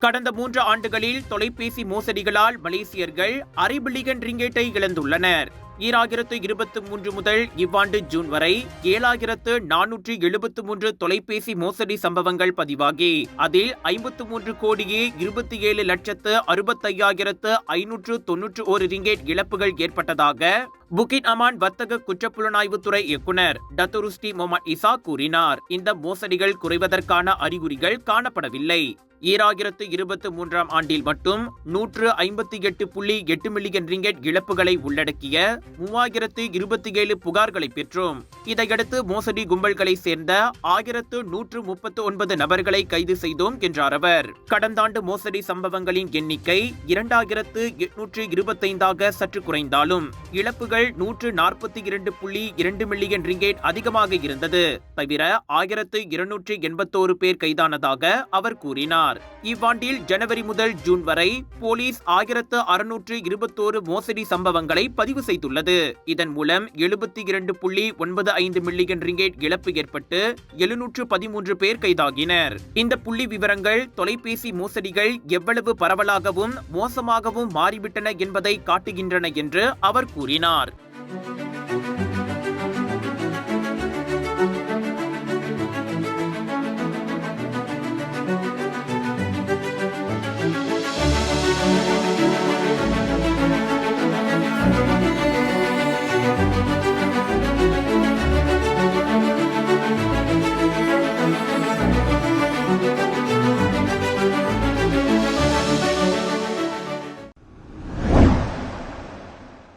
கடந்த 3 ஆண்டுகளில் தொலைபேசி மோசடிகளால் மலேசியர்கள் அரை பில்லியன் ரிங்கெட்டை இழந்துள்ளனர். 2023 முதல் இவ்வாண்டு ஜூன் வரை 7473 தொலைபேசி மோசடி சம்பவங்கள் பதிவாகி அதில் 53 கோடியே 27,65,591 ரிங்கெட் இழப்புகள் ஏற்பட்டதாக புகிட் அமான் வர்த்தக குற்றப்புலனாய்வுத்துறை இயக்குனர் டத்துருஸ்டி முகமது இசா கூறினார். இந்த மோசடிகள் குறைவதற்கான அறிகுறிகள் காணப்படவில்லை. 2023 ஆண்டில் மட்டும் 158.8 மில்லியன் ரிங்கெட் இழப்புகளை உள்ளடக்கிய 3027 புகார்களை பெற்றோம். இதையடுத்து மோசடி கும்பல்களை சேர்ந்த 1139 நபர்களை கைது செய்தோம் என்றார் அவர். கடந்த ஆண்டு மோசடி சம்பவங்களின் எண்ணிக்கை 2825 சற்று குறைந்தாலும் இழப்புகள் 142.2 மில்லியன் ரிங்கெட் அதிகமாக இருந்தது. தவிர 1281 பேர் கைதானதாக அவர் கூறினார். இவ்வாண்டில் ஜனவரி முதல் ஜூன் வரை போலீஸ் 1621 மோசடி சம்பவங்களை பதிவு செய்துள்ளது. இதன் மூலம் 72.95 மில்லியன் ரிங்கெட் இழப்பு ஏற்பட்டு 713 பேர் கைதாகினர். இந்த புள்ளி விவரங்கள் தொலைபேசி மோசடிகள் எவ்வளவு பரவலாகவும் மோசமாகவும் மாறிவிட்டன என்பதை காட்டுகின்றன என்று அவர் கூறினார்.